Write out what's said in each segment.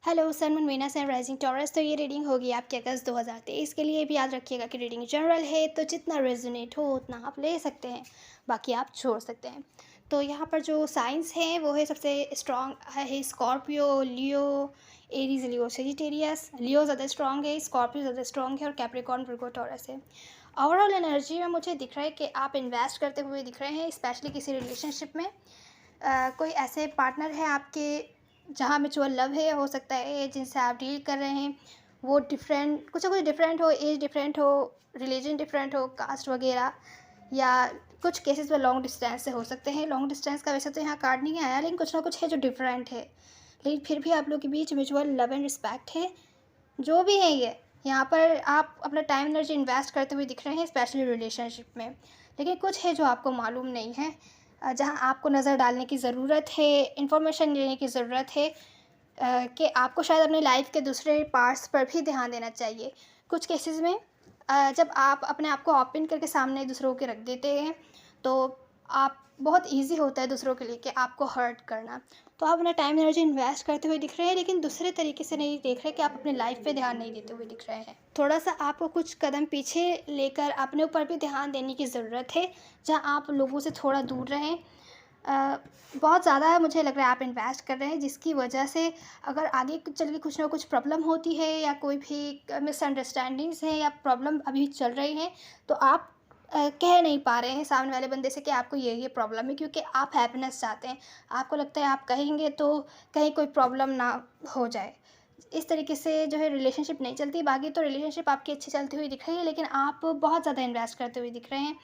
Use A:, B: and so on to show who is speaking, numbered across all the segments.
A: Hello sun moon Venus and rising Taurus. तो ये reading होगी आपके अगस्त 2023 के लिए। भी याद रखिएगा कि रीडिंग जनरल है, तो जितना रेजोनेट हो उतना आप ले सकते हैं, बाकी आप छोड़ सकते हैं। तो यहाँ पर जो साइंस हैं वो है, सबसे स्ट्रॉन्ग है स्कॉर्पियो, लियो, एरीज, लियो, सेजिटेरियस। लियो ज़्यादा स्ट्रॉन्ग है, स्कॉर्पियो ज़्यादा स्ट्रॉन्ग है और कैप्रिकॉर्न, वर्गो, टॉरस है। ओवरऑल एनर्जी में मुझे दिख रहा है कि आप इन्वेस्ट करते हुए दिख रहे हैं, स्पेशली किसी रिलेशनशिप में। कोई ऐसे पार्टनर है आपके जहाँ म्यूचुअल लव है, हो सकता है जिनसे आप डील कर रहे हैं वो डिफरेंट, कुछ ना कुछ डिफरेंट हो, एज डिफरेंट हो, रिलीजन डिफरेंट हो, कास्ट वगैरह, या कुछ केसेस में लॉन्ग डिस्टेंस से हो सकते हैं। लॉन्ग डिस्टेंस का वैसे तो यहाँ कार्ड नहीं आया, लेकिन कुछ ना कुछ है जो डिफरेंट है, लेकिन फिर भी आप लोग के बीच म्यूचुअल लव एंड रिस्पेक्ट है। जो भी है ये, यहाँ पर आप अपना टाइम एनर्जी इन्वेस्ट करते हुए दिख रहे हैं, स्पेशली रिलेशनशिप में। लेकिन कुछ है जो आपको मालूम नहीं है, जहाँ आपको नज़र डालने की ज़रूरत है, इंफॉर्मेशन लेने की ज़रूरत है, कि आपको शायद अपनी लाइफ के दूसरे पार्ट्स पर भी ध्यान देना चाहिए। कुछ केसेस में जब आप अपने आप को ओपन करके सामने दूसरों के रख देते हैं, तो आप बहुत ईजी होता है दूसरों के लिए कि आपको हर्ट करना। तो आप अपना टाइम एनर्जी इन्वेस्ट करते हुए दिख रहे हैं, लेकिन दूसरे तरीके से नहीं देख रहे कि आप अपनी लाइफ पे ध्यान नहीं देते हुए दिख रहे हैं। थोड़ा सा आपको कुछ कदम पीछे लेकर अपने ऊपर भी ध्यान देने की ज़रूरत है, जहाँ आप लोगों से थोड़ा दूर रहें। बहुत ज़्यादा मुझे लग रहा है आप इन्वेस्ट कर रहे हैं, जिसकी वजह से अगर आगे चल के कुछ ना कुछ प्रॉब्लम होती है, या कोई भी मिसअंडरस्टैंडिंग्स हैं, या प्रॉब्लम अभी चल रही हैं, तो आप कह नहीं पा रहे हैं सामने वाले बंदे से कि आपको ये प्रॉब्लम है, क्योंकि आप हैप्पीनेस चाहते हैं। आपको लगता है आप कहेंगे तो कहीं कोई प्रॉब्लम ना हो जाए। इस तरीके से जो है रिलेशनशिप नहीं चलती। बाकी तो रिलेशनशिप आपकी अच्छी चलती हुई दिख रही है, लेकिन आप बहुत ज़्यादा इन्वेस्ट करते हुए दिख रहे हैं।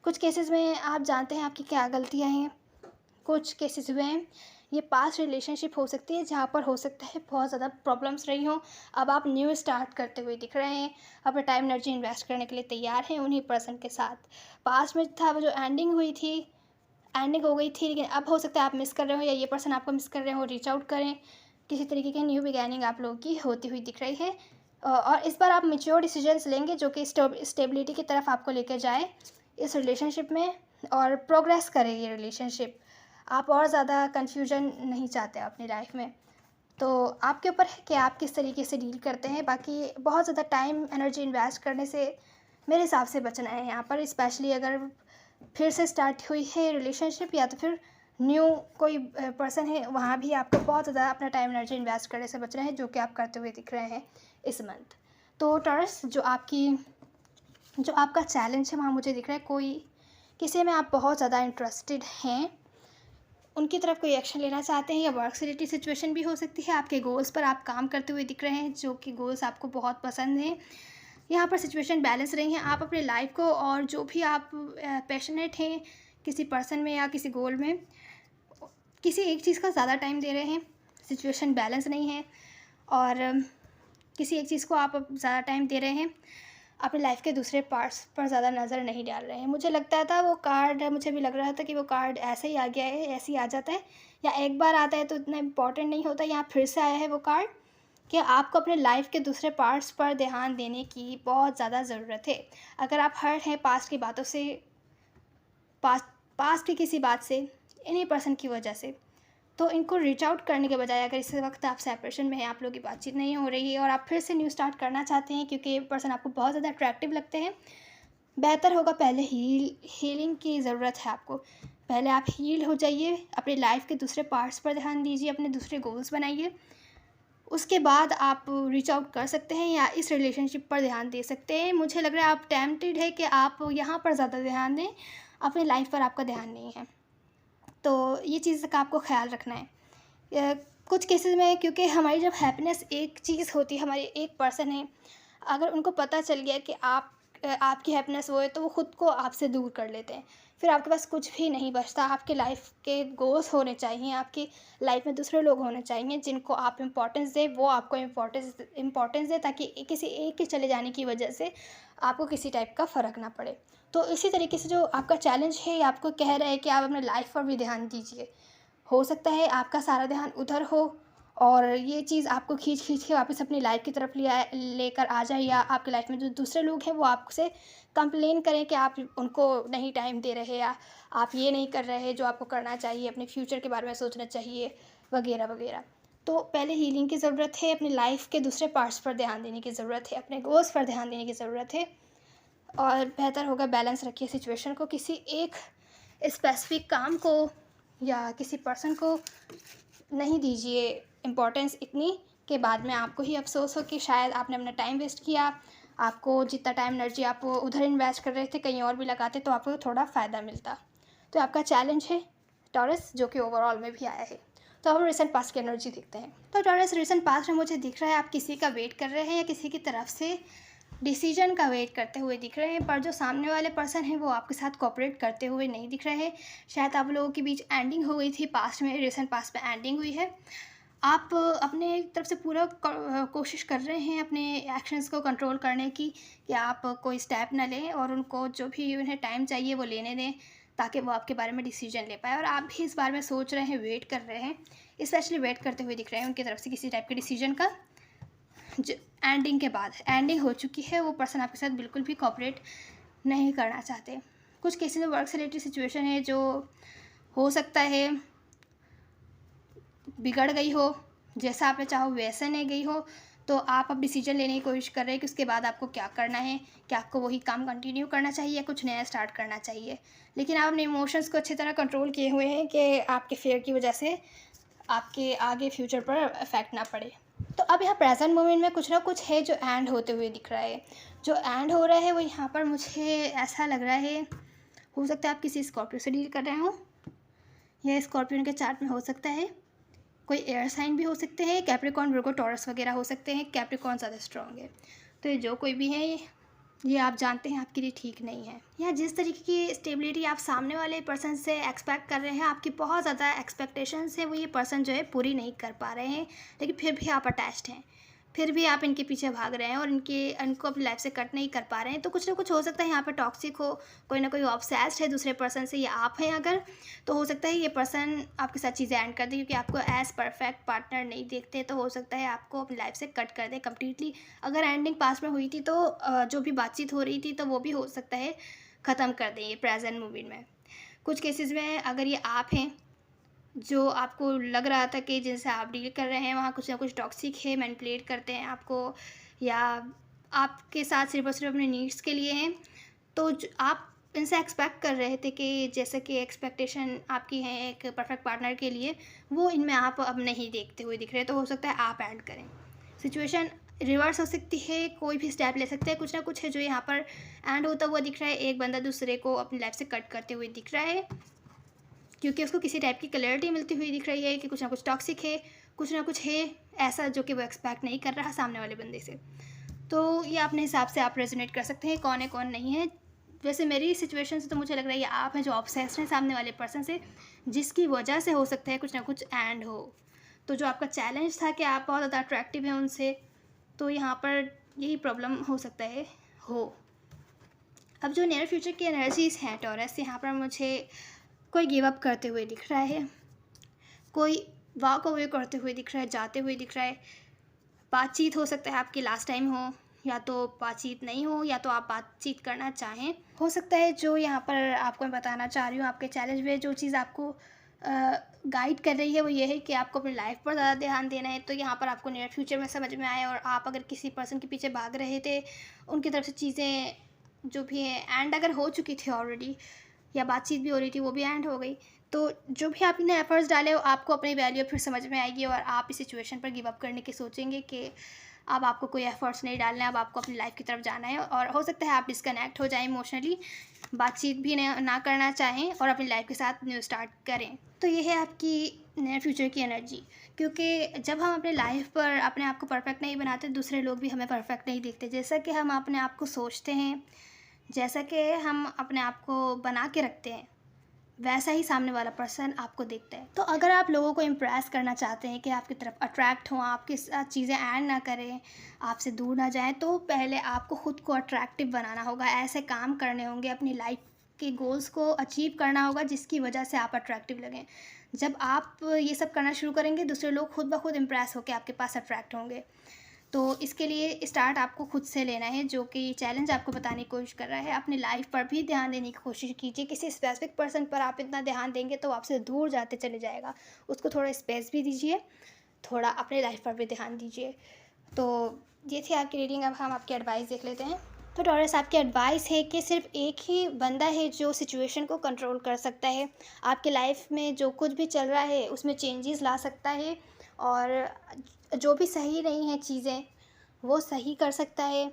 A: कुछ केसेस में आप जानते हैं आपकी क्या गलतियाँ हैं। कुछ केसेस हुए हैं, ये पास्ट रिलेशनशिप हो सकती है, जहाँ पर हो सकता है बहुत ज़्यादा प्रॉब्लम्स रही हों। अब आप न्यू स्टार्ट करते हुए दिख रहे हैं, अपना टाइम एनर्जी इन्वेस्ट करने के लिए तैयार हैं उन्हीं पर्सन के साथ। पास्ट में था वो जो एंडिंग हुई थी, एंडिंग हो गई थी, लेकिन अब हो सकता है आप मिस कर रहे हो, या ये पर्सन आपको मिस कर रहे हो, रीच आउट करें। किसी तरीके की न्यू बिगैनिंग आप लोगों की होती हुई दिख रही है। और इस बार आप मेच्योर डिसीजंस लेंगे, जो कि स्टेबिलिटी की तरफ आपको लेकर जाए इस रिलेशनशिप में, और प्रोग्रेस करे ये रिलेशनशिप। आप और ज़्यादा कन्फ्यूजन नहीं चाहते अपनी लाइफ में। तो आपके ऊपर है कि आप किस तरीके से डील करते हैं। बाकी बहुत ज़्यादा टाइम एनर्जी इन्वेस्ट करने से मेरे हिसाब से बचना है यहाँ पर, स्पेशली अगर फिर से स्टार्ट हुई है रिलेशनशिप, या तो फिर न्यू कोई पर्सन है, वहाँ भी आपको बहुत ज़्यादा अपना टाइम एनर्जी इन्वेस्ट करने से बचना है, जो कि आप करते हुए दिख रहे हैं इस मंथ। तो टॉरस, जो आपका चैलेंज है, वहाँ मुझे दिख रहा है कोई किसी में आप बहुत ज़्यादा इंटरेस्टेड हैं, उनकी तरफ कोई एक्शन लेना चाहते हैं, या वर्क से रिलेटेड सिचुएशन भी हो सकती है। आपके गोल्स पर आप काम करते हुए दिख रहे हैं, जो कि गोल्स आपको बहुत पसंद हैं। यहाँ पर सिचुएशन बैलेंस रही हैं। आप अपने लाइफ को, और जो भी आप पैशनेट हैं किसी पर्सन में या किसी गोल में, किसी एक चीज़ का ज़्यादा टाइम दे रहे हैं, सिचुएशन बैलेंस नहीं है। और किसी एक चीज़ को आप अब ज़्यादा टाइम दे रहे हैं, अपनी लाइफ के दूसरे पार्ट्स पर ज़्यादा नज़र नहीं डाल रहे हैं। मुझे लगता था वो कार्ड, मुझे भी लग रहा था कि वो कार्ड ऐसे ही आ गया है, ऐसे ही आ जाता है, या एक बार आता है तो इतना इम्पोर्टेंट नहीं होता। यहाँ फिर से आया है वो कार्ड कि आपको अपने लाइफ के दूसरे पार्ट्स पर ध्यान देने की बहुत ज़्यादा ज़रूरत है। अगर आप हर्ट हैं पास्ट की बातों से, पास्ट पास्ट की किसी बात से, इन्हीं पर्सन की वजह से, तो इनको रीच आउट करने के बजाय, अगर इस वक्त आप सेपरेशन में हैं, आप लोगों की बातचीत नहीं हो रही है, और आप फिर से न्यू स्टार्ट करना चाहते हैं क्योंकि ये पर्सन आपको बहुत ज़्यादा अट्रैक्टिव लगते हैं, बेहतर होगा पहले हीलिंग की ज़रूरत है आपको। पहले आप हील हो जाइए, अपनी लाइफ के दूसरे पार्ट्स पर ध्यान दीजिए, अपने दूसरे गोल्स बनाइए। उसके बाद आप रीच आउट कर सकते हैं, या इस रिलेशनशिप पर ध्यान दे सकते हैं। मुझे लग रहा है आप टेम्प्टेड है कि आप यहाँ पर ज़्यादा ध्यान दें, अपनी लाइफ पर आपका ध्यान नहीं है। तो ये चीज़ का आपको ख्याल रखना है। कुछ केसेस में, क्योंकि हमारी जब हैप्पीनेस एक चीज़ होती है, हमारी एक पर्सन है, अगर उनको पता चल गया कि आपकी हैप्पीनेस वो है, तो वो ख़ुद को आपसे दूर कर लेते हैं। फिर आपके पास कुछ भी नहीं बचता। आपके लाइफ के गोल्स होने चाहिए, आपकी लाइफ में दूसरे लोग होने चाहिए जिनको आप इम्पोर्टेंस दें, वो आपको इम्पोर्टेंस दें, ताकि किसी एक के चले जाने की वजह से आपको किसी टाइप का फ़र्क ना पड़े। तो इसी तरीके से जो आपका चैलेंज है, आपको कह रहा है कि आप अपने लाइफ पर भी ध्यान दीजिए। हो सकता है आपका सारा ध्यान उधर हो, और ये चीज़ आपको खींच खींच के वापस अपनी लाइफ की तरफ लेकर आ जाए, या आपकी लाइफ में जो दूसरे लोग हैं वो आपसे कंप्लेन करें कि आप उनको नहीं टाइम दे रहे, या आप ये नहीं कर रहे जो आपको करना चाहिए, अपने फ्यूचर के बारे में सोचना चाहिए, वगैरह वगैरह। तो पहले हीलिंग की ज़रूरत है, अपनी लाइफ के दूसरे पार्ट्स पर ध्यान देने की ज़रूरत है, अपने गोल्स पर ध्यान देने की ज़रूरत है। और बेहतर होगा बैलेंस रखिए सिचुएशन को, किसी एक स्पेसिफिक काम को या किसी पर्सन को नहीं दीजिए इम्पोर्टेंस इतनी कि बाद में आपको ही अफसोस हो कि शायद आपने अपना टाइम वेस्ट किया। आपको जितना टाइम एनर्जी आप उधर इन्वेस्ट कर रहे थे कहीं और भी लगाते तो आपको थोड़ा फ़ायदा मिलता। तो आपका चैलेंज है टॉरस, जो कि ओवरऑल में भी आया है। तो हम रिसेंट पास्ट की एनर्जी देखते हैं। तो टॉरस, रिसेंट पास्ट में मुझे दिख रहा है आप किसी का वेट कर रहे हैं या किसी की तरफ से डिसीजन का वेट करते हुए दिख रहे हैं, पर जो सामने वाले पर्सन हैं वो आपके साथ कोऑपरेट करते हुए नहीं दिख रहे हैं। शायद आप लोगों के बीच एंडिंग हो गई थी पास्ट में, रिसेंट पास्ट में एंडिंग हुई है। आप अपने तरफ से पूरा कोशिश कर रहे हैं अपने एक्शंस को कंट्रोल करने की, कि आप कोई स्टेप ना लें और उनको जो भी उन्हें टाइम चाहिए वो लेने दें, ताकि वो आपके बारे में डिसीजन ले पाए। और आप भी इस बारे में सोच रहे हैं, वेट कर रहे हैं, स्पेशली वेट करते हुए दिख रहे हैं उनकी तरफ से किसी टाइप के डिसीजन का। जो एंडिंग के बाद एंडिंग हो चुकी है, वो पर्सन आपके साथ बिल्कुल भी कोऑपरेट नहीं करना चाहते। कुछ केसेस में वर्क से रिलेटेड सिचुएशन है जो हो सकता है बिगड़ गई हो, जैसा आपने चाहो वैसे नहीं गई हो। तो आप अब डिसीजन लेने की कोशिश कर रहे हैं कि उसके बाद आपको क्या करना है, क्या आपको वही काम कंटिन्यू करना चाहिए या कुछ नया स्टार्ट करना चाहिए। लेकिन आप अपने इमोशंस को अच्छी तरह कंट्रोल किए हुए हैं कि आपके फेयर की वजह से आपके आगे फ्यूचर पर इफेक्ट ना पड़े। तो अब यहाँ प्रेजेंट मोमेंट में कुछ ना कुछ है जो एंड होते हुए दिख रहा है। जो एंड हो रहा है वो यहाँ पर मुझे ऐसा लग रहा है, हो सकता है आप किसी स्कॉर्पियो से डील कर रहे हो, या स्कॉर्पियो के चार्ट में हो सकता है कोई एयर साइन भी हो सकते हैं, कैप्रिकॉर्न, वर्गो, टॉरस वगैरह हो सकते हैं। कैप्रिकॉर्न ज़्यादा स्ट्रॉन्ग है। तो ये जो कोई भी है ये आप जानते हैं आपके लिए ठीक नहीं है। या जिस तरीके की स्टेबिलिटी आप सामने वाले पर्सन से एक्सपेक्ट कर रहे हैं, आपकी बहुत ज़्यादा एक्सपेक्टेशंस है, वो ये पर्सन जो है पूरी नहीं कर पा रहे हैं, लेकिन फिर भी आप अटैच्ड हैं, फिर भी आप इनके पीछे भाग रहे हैं और इनको अपनी लाइफ से कट नहीं कर पा रहे हैं। तो कुछ ना कुछ हो सकता है यहाँ पर टॉक्सिक हो, कोई ना कोई ऑब्सेस्ड है दूसरे पर्सन से, या आप हैं अगर, तो हो सकता है ये पर्सन आपके साथ चीज़ें एंड कर दे, क्योंकि आपको एज परफेक्ट पार्टनर नहीं देखते। तो हो सकता है आपको अपनी लाइफ से कट कर दे कम्प्लीटली। अगर एंडिंग पास में हुई थी तो जो भी बातचीत हो रही थी तो वो भी हो सकता है ख़त्म कर दें ये प्रेजेंट मोमेंट में। कुछ केसेस में अगर ये आप हैं जो आपको लग रहा था कि जिनसे आप डील कर रहे हैं वहाँ कुछ ना कुछ टॉक्सिक है, मैनिपुलेट करते हैं आपको, या आपके साथ सिर्फ और सिर्फ अपने नीड्स के लिए हैं, तो आप इनसे एक्सपेक्ट कर रहे थे कि जैसे कि एक्सपेक्टेशन आपकी है एक परफेक्ट पार्टनर के लिए, वो इनमें आप अब नहीं देखते हुए दिख रहे। तो हो सकता है आप एंड करें, सिचुएशन रिवर्स हो सकती है, कोई भी स्टेप ले सकते हैं। कुछ ना कुछ है जो यहाँ पर एंड होता हुआ दिख रहा है। एक बंदा दूसरे को अपनी लाइफ से कट करते हुए दिख रहा है, क्योंकि उसको किसी टाइप की क्लैरिटी मिलती हुई दिख रही है कि कुछ ना कुछ टॉक्सिक है, कुछ ना कुछ है ऐसा जो कि वो एक्सपेक्ट नहीं कर रहा सामने वाले बंदे से। तो ये अपने हिसाब से आप रेजोनेट कर सकते हैं कौन है कौन नहीं है। वैसे मेरी सिचुएशन से तो मुझे लग रहा है ये आप हैं जो ऑब्सेस्ड हैं सामने वाले पर्सन से, जिसकी वजह से हो सकता है कुछ ना कुछ एंड हो। तो जो आपका चैलेंज था कि आप बहुत ज़्यादा अट्रैक्टिव हैं उनसे, तो यहाँ पर यही प्रॉब्लम हो सकता है हो। अब जो नियर फ्यूचर की एनर्जीज़ हैं टॉरस, यहाँ पर मुझे कोई गिव अप करते हुए दिख रहा है, कोई वॉक अवे करते हुए दिख रहा है, जाते हुए दिख रहा है। बातचीत हो सकता है आपकी लास्ट टाइम हो, या तो बातचीत नहीं हो, या तो आप बातचीत करना चाहें। हो सकता है जो यहाँ पर आपको मैं बताना चाह रही हूँ, आपके चैलेंज में जो चीज़ आपको गाइड कर रही है वो ये है कि आपको अपनी लाइफ पर ज़्यादा ध्यान देना है। तो यहाँ पर आपको नियर फ्यूचर में समझ में आए, और आप अगर किसी पर्सन के पीछे भाग रहे थे, उनकी तरफ से चीज़ें जो भी हैं एंड अगर हो चुकी थी ऑलरेडी, या बातचीत भी हो रही थी वो भी एंड हो गई, तो जो भी आपने एफर्ट्स डाले हो आपको अपनी वैल्यू फिर समझ में आएगी, और आप इस सिचुएशन पर गिव अप करने की सोचेंगे कि अब आपको कोई एफर्ट्स नहीं डालना है, अब आपको अपनी लाइफ की तरफ जाना है। और हो सकता है आप डिस्कनेक्ट हो जाएं इमोशनली, बातचीत भी ना करना चाहें और अपनी लाइफ के साथ न्यू स्टार्ट करें। तो ये है आपकी नियर फ्यूचर की एनर्जी, क्योंकि जब हम अपने लाइफ पर अपने आप को परफेक्ट नहीं बनाते, दूसरे लोग भी हमें परफेक्ट नहीं देखते। जैसा कि हम अपने आप को सोचते हैं, जैसा कि हम अपने आप को बना के रखते हैं, वैसा ही सामने वाला पर्सन आपको देखता है। तो अगर आप लोगों को इम्प्रेस करना चाहते हैं कि आपकी तरफ अट्रैक्ट हों, आपके साथ चीज़ें एंड ना करें, आपसे दूर ना जाएं, तो पहले आपको ख़ुद को अट्रैक्टिव बनाना होगा। ऐसे काम करने होंगे, अपनी लाइफ के गोल्स को अचीव करना होगा जिसकी वजह से आप अट्रैक्टिव लगें। जब आप ये सब करना शुरू करेंगे, दूसरे लोग खुद ब खुद इम्प्रेस होकर आपके पास अट्रैक्ट होंगे। तो इसके लिए स्टार्ट आपको खुद से लेना है, जो कि चैलेंज आपको बताने की कोशिश कर रहा है। अपनी लाइफ पर भी ध्यान देने की कोशिश कीजिए। किसी स्पेसिफिक पर्सन पर आप इतना ध्यान देंगे तो आपसे दूर जाते चले जाएगा। उसको थोड़ा स्पेस भी दीजिए, थोड़ा अपने लाइफ पर भी ध्यान दीजिए। तो ये थी आपकी रीडिंग। अब हम आपकी एडवाइस देख लेते हैं। तो टॉरस, आपकी एडवाइस है कि सिर्फ एक ही बंदा है जो सिचुएशन को कंट्रोल कर सकता है, आपके लाइफ में जो कुछ भी चल रहा है उसमें चेंजेस ला सकता है, और जो भी सही नहीं है चीज़ें वो सही कर सकता है,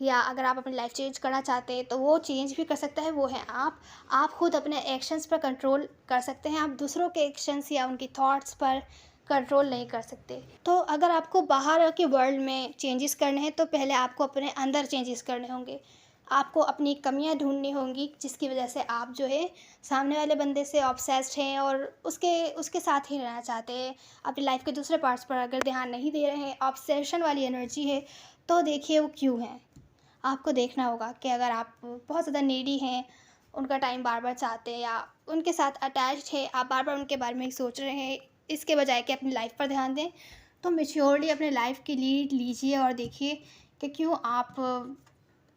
A: या अगर आप अपनी लाइफ चेंज करना चाहते हैं तो वो चेंज भी कर सकता है, वो है आप खुद अपने एक्शंस पर कंट्रोल कर सकते हैं, आप दूसरों के एक्शंस या उनकी थॉट्स पर कंट्रोल नहीं कर सकते। तो अगर आपको बाहर के वर्ल्ड में चेंजेस करने हैं तो पहले आपको अपने अंदर चेंजेस करने होंगे। आपको अपनी कमियां ढूंढनी होंगी जिसकी वजह से आप जो है सामने वाले बंदे से ऑब्सेस्ड हैं और उसके उसके साथ ही रहना चाहते हैं। अपनी लाइफ के दूसरे पार्ट्स पर अगर ध्यान नहीं दे रहे हैं, ऑब्सेशन वाली एनर्जी है, तो देखिए वो क्यों है। आपको देखना होगा कि अगर आप बहुत ज़्यादा नीडी हैं, उनका टाइम बार बार चाहते हैं, या उनके साथ अटैच्ड है, आप बार बार उनके बारे में ही सोच रहे हैं, इसके बजाय कि अपनी लाइफ पर ध्यान दें, तो मैच्योरली अपने लाइफ की लीड लीजिए और देखिए कि क्यों आप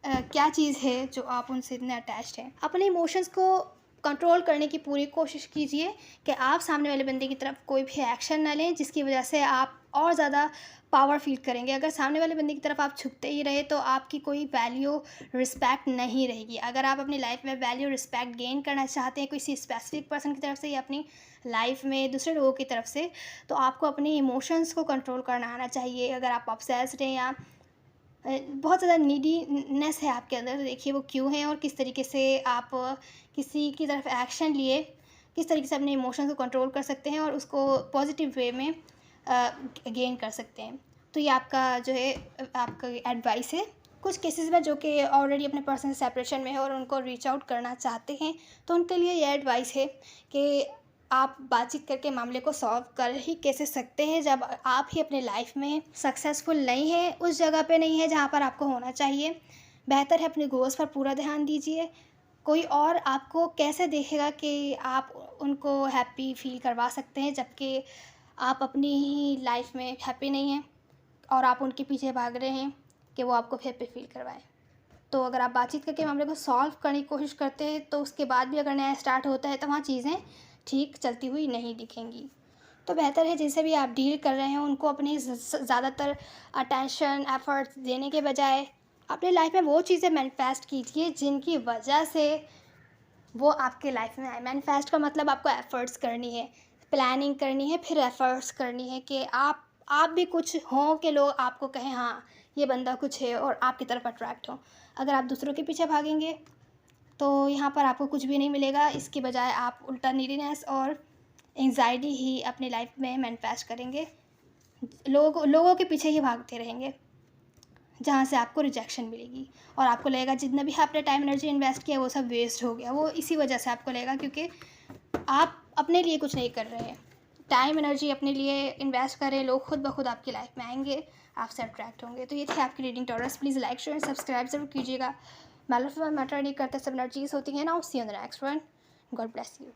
A: क्या चीज़ है जो आप उनसे इतने अटैच्ड हैं। अपने इमोशंस को कंट्रोल करने की पूरी कोशिश कीजिए कि आप सामने वाले बंदे की तरफ कोई भी एक्शन ना लें जिसकी वजह से आप और ज़्यादा पावर फील करेंगे। अगर सामने वाले बंदे की तरफ आप झुकते ही रहे तो आपकी कोई वैल्यू रिस्पेक्ट नहीं रहेगी। अगर आप अपनी लाइफ में वैल्यू रिस्पेक्ट गेन करना चाहते हैं किसी स्पेसिफिक पर्सन की तरफ से या अपनी लाइफ में दूसरे लोगों की तरफ से, तो आपको अपने इमोशंस को कंट्रोल करना आना चाहिए। अगर आप ऑब्सेस्ड हैं या बहुत ज़्यादा नीडीनेस है आपके अंदर, तो देखिए वो क्यों है और किस तरीके से आप किसी की तरफ एक्शन लिए किस तरीके से अपने इमोशंस को कंट्रोल कर सकते हैं और उसको पॉजिटिव वे में गेन कर सकते हैं। तो ये आपका जो है आपका एडवाइस है। कुछ केसेस में जो कि ऑलरेडी अपने पर्सन से सेपरेशन में है और उनको रीच आउट करना चाहते हैं, तो उनके लिए ये एडवाइस है कि आप बातचीत करके मामले को सॉल्व कर ही कैसे सकते हैं जब आप ही अपने लाइफ में सक्सेसफुल नहीं हैं, उस जगह पे नहीं है जहाँ पर आपको होना चाहिए। बेहतर है अपने गोल्स पर पूरा ध्यान दीजिए। कोई और आपको कैसे देखेगा कि आप उनको हैप्पी फील करवा सकते हैं जबकि आप अपनी ही लाइफ में हैप्पी नहीं हैं और आप उनके पीछे भाग रहे हैं कि वो आपको हैप्पी फील करवाएं। तो अगर आप बातचीत करके मामले को सॉल्व करने की कोशिश करते हैं तो उसके बाद भी अगर नया स्टार्ट होता है तो वहाँ चीज़ें ठीक चलती हुई नहीं दिखेंगी। तो बेहतर है जिनसे भी आप डील कर रहे हैं उनको अपनी ज़्यादातर अटेंशन एफर्ट्स देने के बजाय अपनी लाइफ में वो चीज़ें मैनिफेस्ट कीजिए जिनकी वजह से वो आपके लाइफ में आए। मैनिफेस्ट का मतलब आपको एफ़र्ट्स करनी है, प्लानिंग करनी है, फिर एफ़र्ट्स करनी है कि आप भी कुछ हों कि लोग आपको कहें हाँ, ये बंदा कुछ है और आपकी तरफ अट्रैक्ट हो। अगर आप दूसरों के पीछे भागेंगे तो यहाँ पर आपको कुछ भी नहीं मिलेगा। इसके बजाय आप उल्टा नीडीनेस और एंग्ज़ायटी ही अपनी लाइफ में मैनिफेस्ट करेंगे। लोगों के पीछे ही भागते रहेंगे जहाँ से आपको रिजेक्शन मिलेगी और आपको लगेगा जितना भी आपने टाइम एनर्जी इन्वेस्ट किया वो सब वेस्ट हो गया। वो इसी वजह से आपको लगेगा क्योंकि आप अपने लिए कुछ नहीं कर रहे हैं। टाइम एनर्जी अपने लिए इन्वेस्ट करें, लोग खुद ब खुद आपकी लाइफ में आएंगे, आपसे अट्रैक्ट होंगे। तो ये थी आपकी reading taurus. Please like share subscribe ज़रूर कीजिएगा। मैटर नहीं करते, सब एनर्जीज होती हैं ना। See on the next one. God bless you.